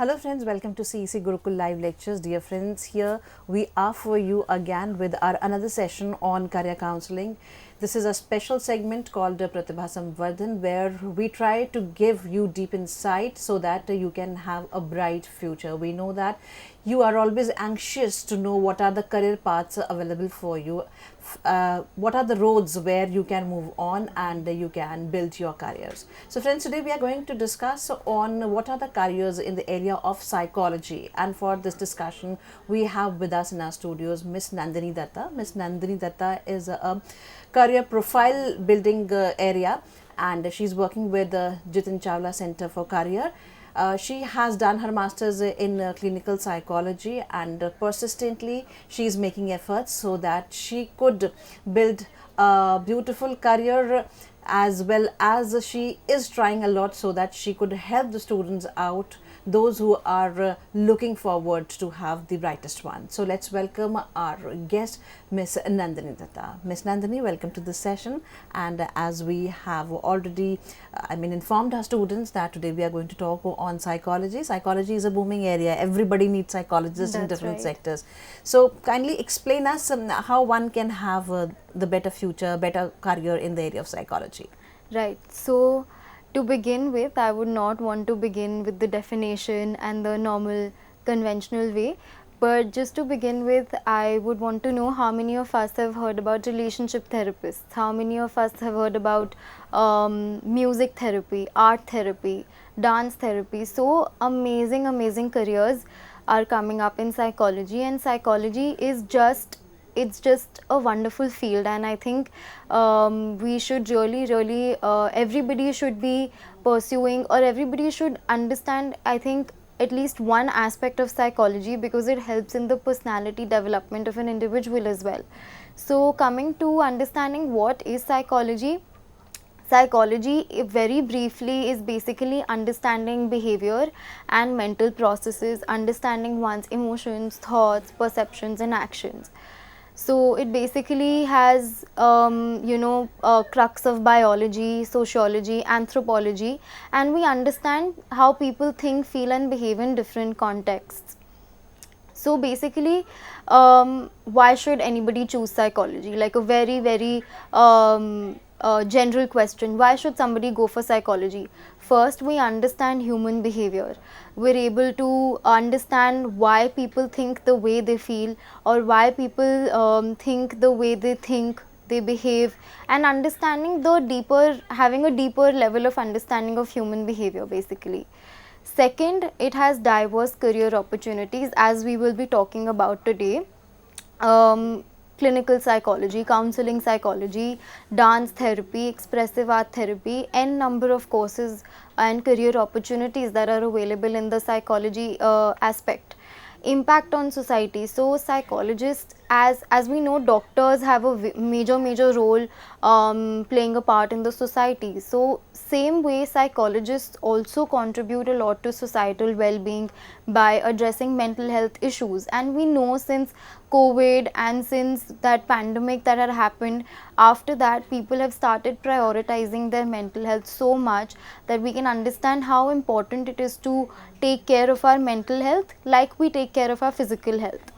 Hello friends, welcome to CEC Gurukul Live Lectures. Dear friends, here we are for you again with our another session on career counseling. This is a special segment called Pratibha Samvardhan, where we try to give you deep insight so that you can have a bright future. We know that you are always anxious to know what are the career paths available for you, what are the roads where you can move on and you can build your careers. So friends, today we are going to discuss on what are the careers in the area of psychology, and for this discussion we have with us in our studios Miss Nandini Datta. Miss Nandini Datta is a career profile building area, and she's working with the Jitin Chawla Center for Career. She has done her masters in clinical psychology, and persistently she is making efforts so that she could build a beautiful career, as well as she is trying a lot so that she could help the students out, those who are looking forward to have the brightest one. So let's welcome our guest, Miss Nandini Datta. Miss Nandini, welcome to this session. And as we have already informed our students that today we are going to talk on psychology. Psychology is a booming area. Everybody needs psychologists in different sectors. So kindly explain us how one can have the better future, better career in the area of psychology. Right. So to begin with, I would not want to begin with the definition and the normal conventional way, but just to begin with, I would want to know how many of us have heard about relationship therapists, how many of us have heard about music therapy, art therapy, dance therapy. So amazing careers are coming up in psychology, and psychology is just a wonderful field, and I think we should really everybody should be pursuing, or everybody should understand, I think, at least one aspect of psychology, because it helps in the personality development of an individual as well. So coming to understanding what is psychology, very briefly is basically understanding behavior and mental processes, understanding one's emotions, thoughts, perceptions and actions. So it basically has a crux of biology, sociology, anthropology, and we understand how people think, feel and behave in different contexts. So basically, why should anybody choose psychology? Like a very general question. Why should somebody go for psychology? First, we understand human behavior. We're able to understand why people think the way they feel, or why people think the way they think, they behave, and understanding having a deeper level of understanding of human behavior basically. Second, it has diverse career opportunities, as we will be talking about today. Clinical psychology, counseling psychology, dance therapy, expressive art therapy, n number of courses and career opportunities that are available in the psychology aspect. Impact on society. So psychologists, as we know, doctors have a major role playing a part in the society. So same way, psychologists also contribute a lot to societal well-being by addressing mental health issues. And we know since COVID and since that pandemic that had happened, after that people have started prioritizing their mental health so much that we can understand how important it is to take care of our mental health like we take care of our physical health.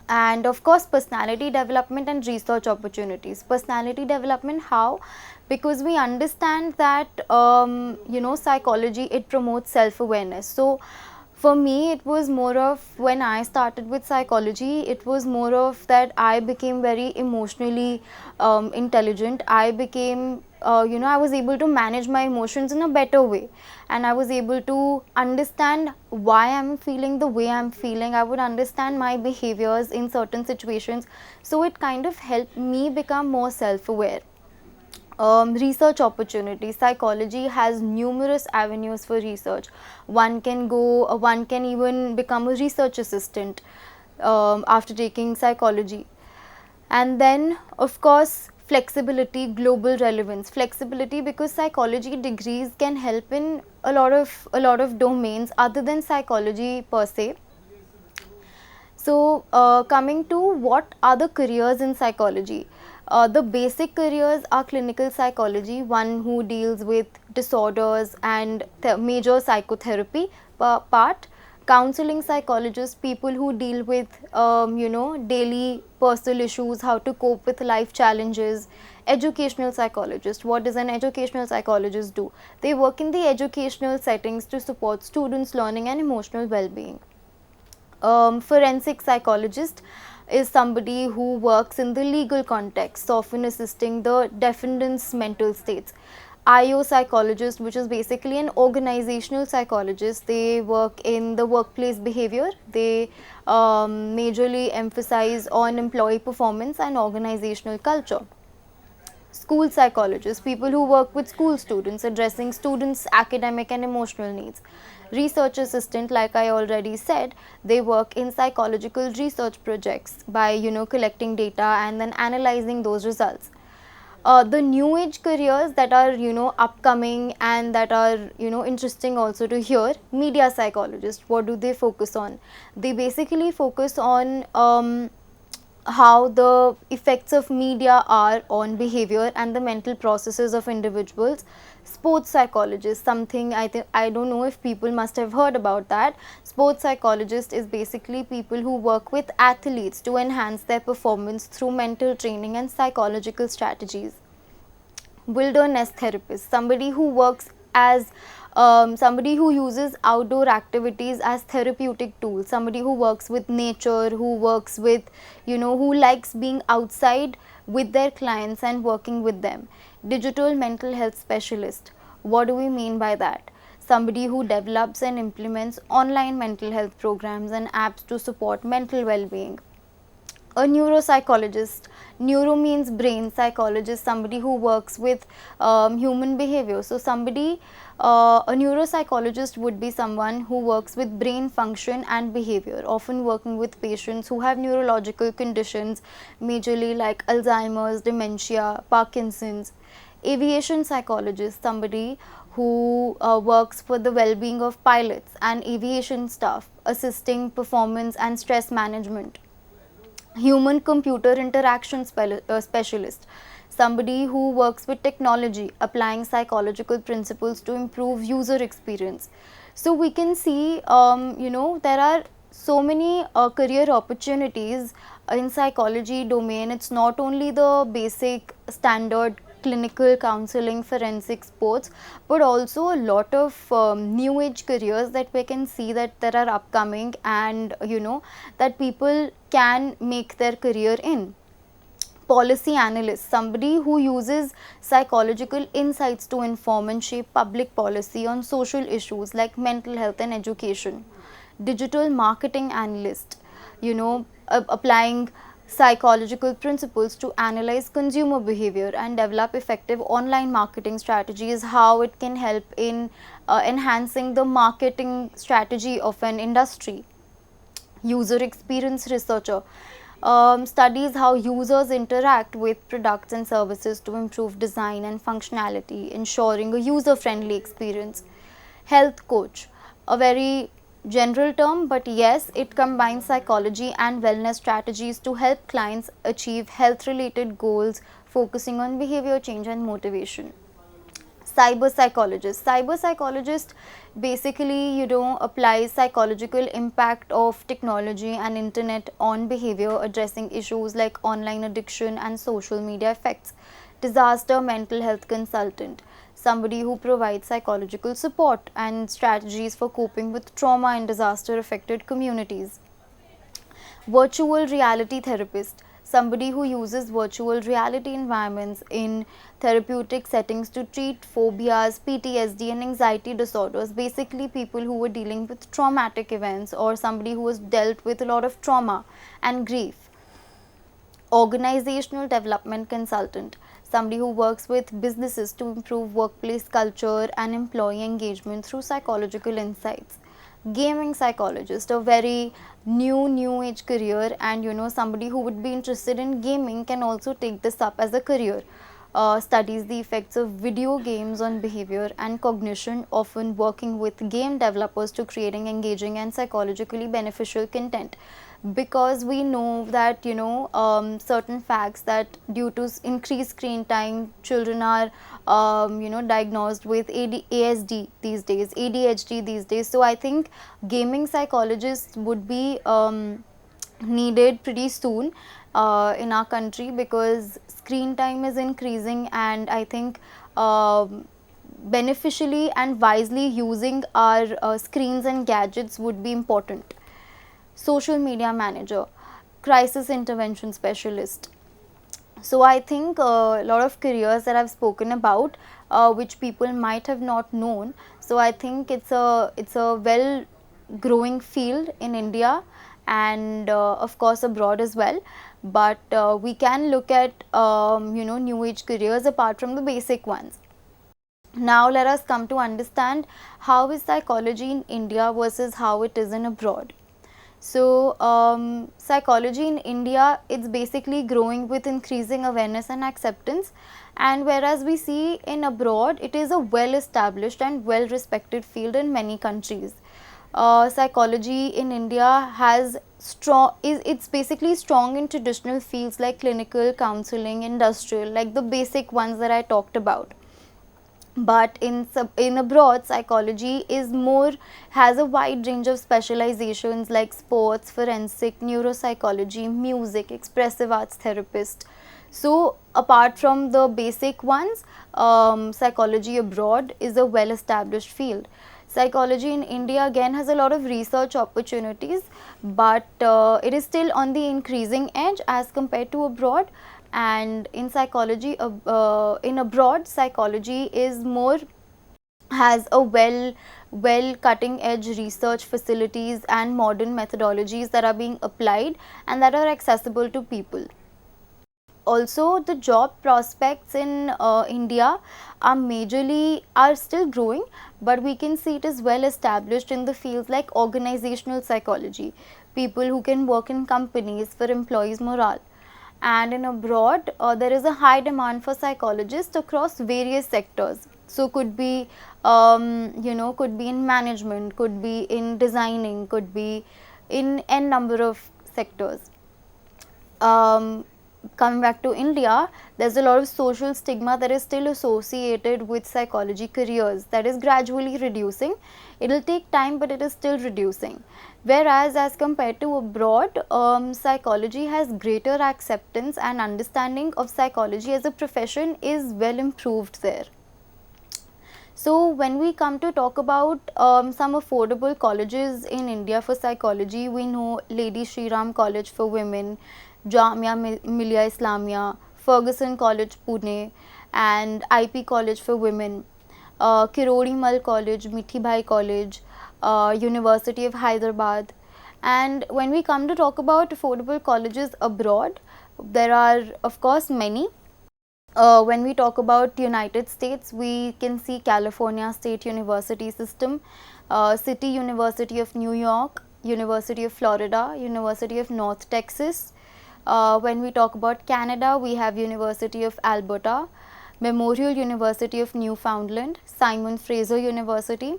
And of course, personality development and research opportunities. Personality development, how? Because we understand that psychology, it promotes self-awareness. So for me, it was more of, when I started with psychology, it was more of that I became very emotionally intelligent. I became I was able to manage my emotions in a better way, and I was able to understand why I'm feeling the way I'm feeling. I would understand my behaviors in certain situations, so it kind of helped me become more self-aware. Research opportunities. Psychology has numerous avenues for research. One can even become a research assistant after taking psychology. And then, of course, flexibility, global relevance. Flexibility, because psychology degrees can help in a lot of domains other than psychology per se. So coming to what are the careers in psychology, The basic careers are clinical psychology, one who deals with disorders and major psychotherapy part. Counseling psychologists, people who deal with daily personal issues, how to cope with life challenges. Educational psychologist, what does an educational psychologist do? They work in the educational settings to support students' learning and emotional well-being. Forensic psychologist is somebody who works in the legal context, often assisting the defendant's mental states. IO psychologist, which is basically an organizational psychologist, they work in the workplace behavior. They majorly emphasize on employee performance and organizational culture. School psychologists, people who work with school students, addressing students' academic and emotional needs. Research assistant, like I already said, they work in psychological research projects by collecting data and then analyzing those results. The new age careers that are upcoming and that are interesting also to hear, media psychologists, what do they focus on? They basically focus on how the effects of media are on behavior and the mental processes of individuals. Sports psychologist, something I don't know if people must have heard about that. Sports psychologist is basically people who work with athletes to enhance their performance through mental training and psychological strategies. Wilderness therapist, somebody who works as somebody who uses outdoor activities as therapeutic tools, somebody who works with nature, who works with who likes being outside with their clients and working with them. Digital mental health specialist, what do we mean by that? Somebody who develops and implements online mental health programs and apps to support mental well-being. A neuropsychologist, neuro means brain, psychologist, somebody who works with human behavior. So somebody, a neuropsychologist would be someone who works with brain function and behavior, often working with patients who have neurological conditions, majorly like Alzheimer's, dementia, Parkinson's. Aviation psychologist, somebody who works for the well-being of pilots and aviation staff, assisting performance and stress management. Human computer interaction specialist, somebody who works with technology, applying psychological principles to improve user experience. So we can see there are so many career opportunities in psychology domain. It's not only the basic standard clinical counseling, forensic, sports, but also a lot of new age careers that we can see that there are upcoming and that people can make their career in. Policy analyst, somebody who uses psychological insights to inform and shape public policy on social issues like mental health and education. Digital marketing analyst, applying psychological principles to analyze consumer behavior and develop effective online marketing strategies, how it can help in enhancing the marketing strategy of an industry. User experience researcher, studies how users interact with products and services to improve design and functionality, ensuring a user-friendly experience. Health coach, a very general term, but yes, it combines psychology and wellness strategies to help clients achieve health-related goals, focusing on behavior change and motivation. Cyber psychologist basically applies psychological impact of technology and internet on behavior, addressing issues like online addiction and social media effects. Disaster mental health consultant, somebody who provides psychological support and strategies for coping with trauma in disaster affected communities. Virtual reality therapist, somebody who uses virtual reality environments in therapeutic settings to treat phobias, PTSD and anxiety disorders, basically people who are dealing with traumatic events or somebody who has dealt with a lot of trauma and grief. Organizational development consultant, somebody who works with businesses to improve workplace culture and employee engagement through psychological insights. Gaming psychologist, a very new age career, and somebody who would be interested in gaming can also take this up as a career. Studies the effects of video games on behavior and cognition, often working with game developers to creating engaging and psychologically beneficial content. because we know that, you know, certain facts that due to increased screen time, children are you know, diagnosed with ASD these days, ADHD these days. So I think gaming psychologists would be needed pretty soon in our country, because screen time is increasing, and I think beneficially and wisely using our screens and gadgets would be important. Social media manager, crisis intervention specialist. So I think a lot of careers that I've spoken about, which people might have not known. So I think it's a well growing field in India, and of course abroad as well. But we can look at you know, new age careers apart from the basic ones. Now let us come to understand how is psychology in India versus how it is in abroad. So psychology in India, it's basically growing with increasing awareness and acceptance, and whereas we see in abroad, it is a well established and well respected field in many countries. Psychology in India has it's basically strong in traditional fields like clinical, counseling, industrial, like the basic ones that I talked about. But in abroad, psychology is more, has a wide range of specializations like sports, forensic, neuropsychology, music, expressive arts therapist. So apart from the basic ones, psychology abroad is a well established field. Psychology in India again has a lot of research opportunities, but it is still on the increasing edge as compared to abroad. And in psychology, in abroad, psychology is more, has a well cutting edge research facilities and modern methodologies that are being applied and that are accessible to people. Also, the job prospects in India are still growing, but we can see it is well established in the fields like organizational psychology, people who can work in companies for employees morale. And in abroad, there is a high demand for psychologists across various sectors. So could be you know, could be in management, could be in designing, could be in n number of sectors. Coming back to India, there's a lot of social stigma that is still associated with psychology careers, that is gradually reducing. It will take time, but it is still reducing. Whereas as compared to abroad, psychology has greater acceptance, and understanding of psychology as a profession is well improved there. So when we come to talk about some affordable colleges in India for psychology, we know Lady Shri Ram College for Women, Jamia Millia Islamia, Ferguson College Pune, and IP College for Women, Kirodi Mal College, Mithibai College, University of Hyderabad. And when we come to talk about affordable colleges abroad, there are of course many. When we talk about United States, we can see California State University System, City University of New York, University of Florida, University of North Texas. When we talk about Canada, we have University of Alberta, Memorial University of Newfoundland, Simon Fraser University.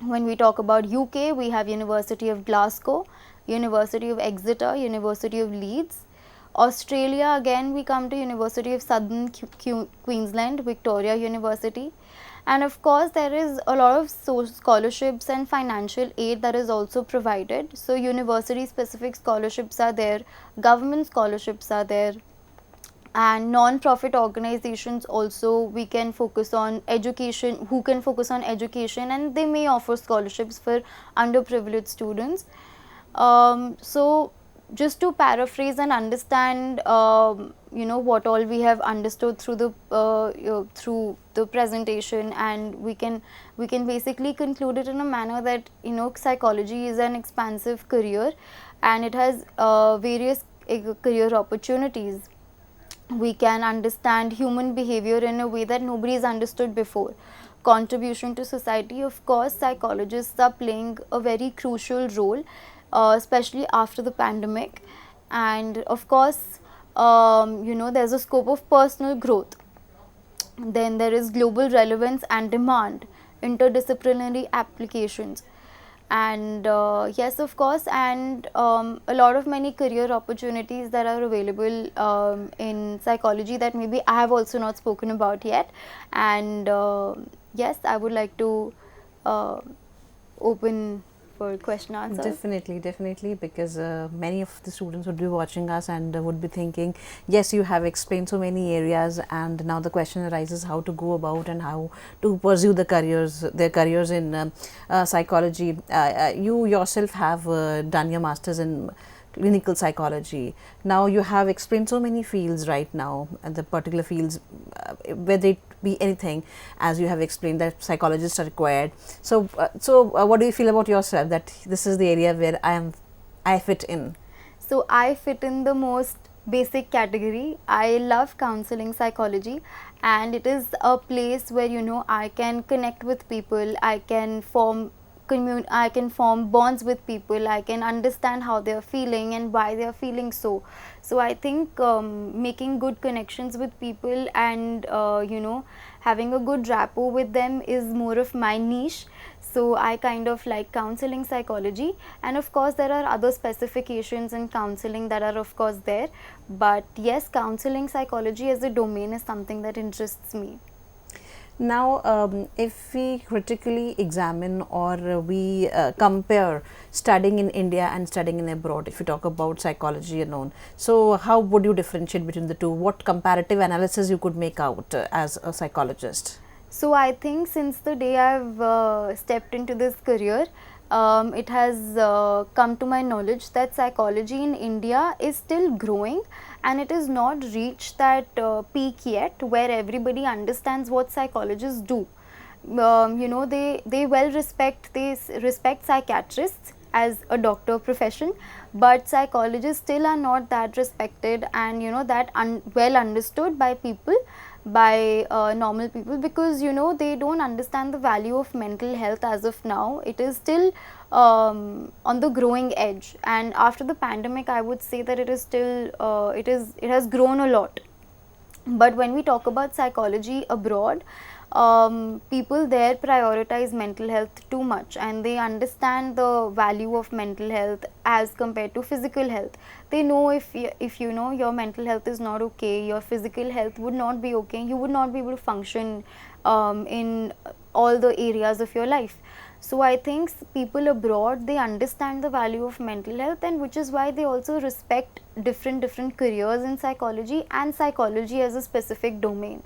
When we talk about UK, we have University of Glasgow, University of Exeter, University of Leeds. Australia, again we come to University of Southern Queensland, Victoria University. And of course there is a lot of scholarships and financial aid that is also provided. So university specific scholarships are there, government scholarships are there, and non-profit organizations also, we can focus on education, who can focus on education, and they may offer scholarships for underprivileged students. So just to paraphrase and understand you know, what all we have understood through the presentation, and we can basically conclude it in a manner that, you know, psychology is an expansive career and it has various career opportunities. We can understand human behavior in a way that nobody has understood before. Contribution to society, of course psychologists are playing a very crucial role, especially after the pandemic. And of course you know, there's a scope of personal growth. Then there is global relevance and demand, interdisciplinary applications. And yes, of course, and a lot of many career opportunities that are available in psychology that maybe I have also not spoken about yet. And yes, I would like to uh, open for question answers. Definitely, definitely, because many of the students would be watching us and would be thinking, yes, you have explained so many areas, and now the question arises how to go about and how to pursue their careers in psychology. You yourself have done your masters in clinical psychology. Now you have explained so many fields right now, and the particular fields, whether it be anything, as you have explained that psychologists are required. So what do you feel about yourself, that this is the area where I fit in? So I fit in the most basic category. I love counseling psychology, and it is a place where I can connect with people, I can form I can form bonds with people, I can understand how they are feeling and why they are feeling so. So I think making good connections with people and having a good rapport with them is more of my niche. So I kind of like counseling psychology, and of course there are other specifications in counseling that are of course there, but yes, counseling psychology as a domain is something that interests me. Now, if we critically examine or we compare studying in India and studying in abroad, if you talk about psychology alone, so how would you differentiate between the two? What comparative analysis you could make out as a psychologist? So I think since the day I've stepped into this career, it has come to my knowledge that psychology in India is still growing, and it has not reached that peak yet where everybody understands what psychologists do. They well respect psychiatrists as a doctor profession, but psychologists still are not that respected and that well understood by people, by normal people, because they don't understand the value of mental health as of now. It is still on the growing edge, and after the pandemic I would say that it is still it has grown a lot. But when we talk about psychology abroad, people there prioritize mental health too much, and they understand the value of mental health as compared to physical health. They know if your mental health is not okay, your physical health would not be okay, you would not be able to function in all the areas of your life. So I think people abroad, they understand the value of mental health, and which is why they also respect different careers in psychology and psychology as a specific domain.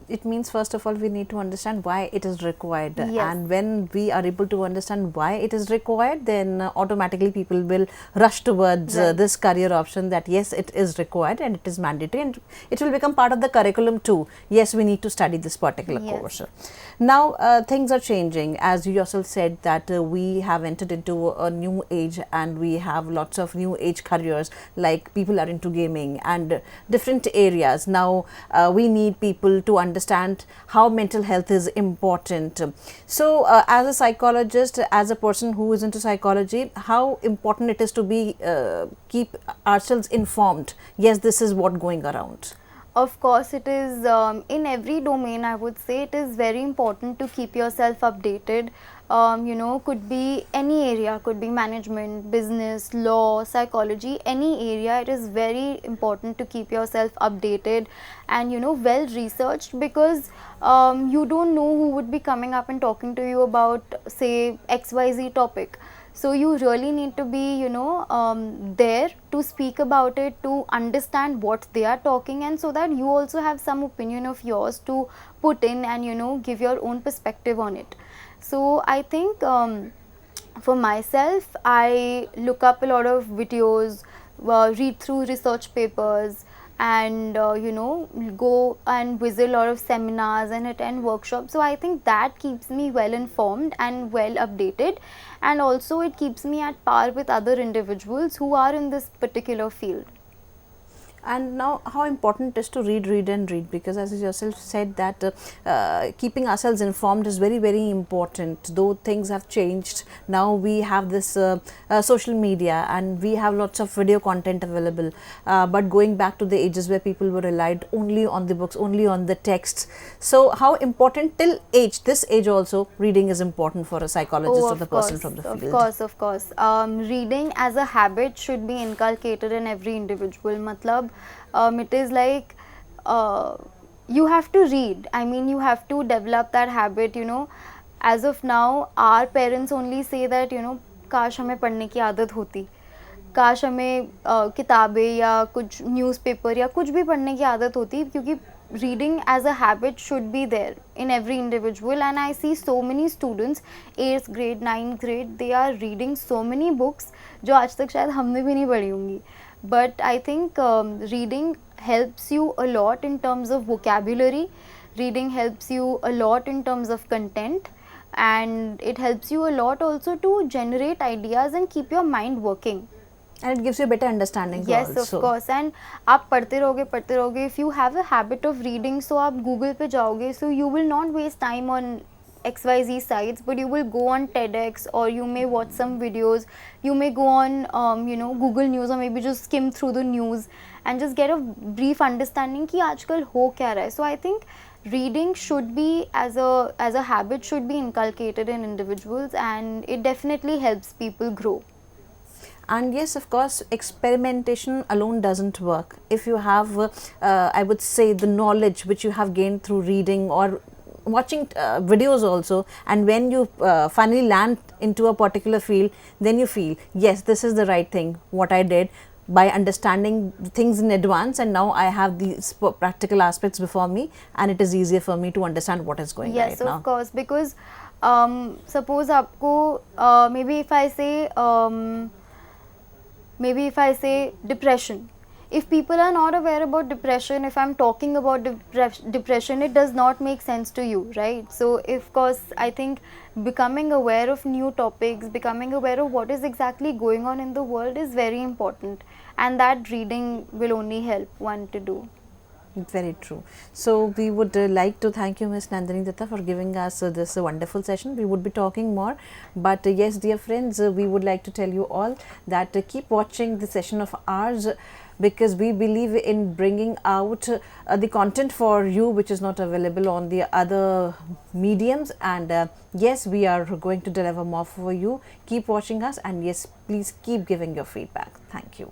It means, first of all, we need to understand why it is required. Yes. And when we are able to understand why it is required, then automatically people will rush towards Right. this career option, that yes, it is required and it is mandatory, and it will become part of the curriculum too. Yes, we need to study this particular Yes. course. Now things are changing, as you yourself said that we have entered into a new age, and we have lots of new age careers, like people are into gaming and different areas. Now we need people to understand how mental health is important. So as a psychologist, as a person who is into psychology, how important it is to be keep ourselves informed. Yes, this is what going around. Of course, it is in every domain. I would say it is very important to keep yourself updated. Could be any area, could be management, business, law, psychology, any area. It is very important to keep yourself updated and well researched, because you don't know who would be coming up and talking to you about, say, XYZ topic. So you really need to be there to speak about it, to understand what they are talking, and so that you also have some opinion of yours to put in and give your own perspective on it. So I think for myself, I look up a lot of videos, read through research papers, and go and visit a lot of seminars and attend workshops. So I think that keeps me well informed and well updated, and also it keeps me at par with other individuals who are in this particular field. And now, how important it is to read and read, because as you yourself said that keeping ourselves informed is very, very important. Though things have changed, now we have this social media and we have lots of video content available. But going back to the ages where people were relied only on the books, only on the texts. So how important till this age also, reading is important for a psychologist or the person from the field? Of course. Reading as a habit should be inculcated in every individual. Matlab, it is like you have to read. I mean, you have to develop that habit, you know. As of now, our parents only say that, you know, काश हमें पढ़ने की आदत होती, काश हमें किताबें या कुछ न्यूज़पेपर या कुछ भी पढ़ने की आदत होती, क्योंकि reading as a habit should be there in every individual. And I see so many students 8th grade 9th grade, they are reading so many books जो आज तक शायद हमने भी नहीं पढ़ी होंगी. But I think reading helps you a lot in terms of vocabulary, reading helps you a lot in terms of content, and it helps you a lot also to generate ideas and keep your mind working. And it gives you a better understanding. Yes, also. of course. And आप पढ़ते रहोगे. If you have a habit of reading, so आप Google पे जाओगे, so you will not waste time on XYZ sites, but you will go on TEDx, or you may watch some videos. You may go on you know, Google News, or maybe just skim through the news and just get a brief understanding कि आजकल हो क्या रहा है. So I think reading should be as a habit should be inculcated in individuals, and it definitely helps people grow. And yes, of course, experimentation alone doesn't work. If you have, I would say, the knowledge which you have gained through reading or watching videos also, and when you finally land into a particular field, then you feel, yes, this is the right thing, what I did by understanding things in advance, and now I have these practical aspects before me, and it is easier for me to understand what is going right now. Yes, of course, because suppose आपको maybe if I say depression, if people are not aware about depression, if I'm talking about depression, it does not make sense to you, right? So of course I think becoming aware of new topics, becoming aware of what is exactly going on in the world is very important, and that reading will only help one to do. Very true. So we would like to thank you, Ms. Nandini Datta, for giving us this wonderful session. We would be talking more, but yes, dear friends, we would like to tell you all that keep watching the session of ours, because we believe in bringing out the content for you which is not available on the other mediums, and yes, we are going to deliver more for you. Keep watching us, and yes, please keep giving your feedback. Thank you.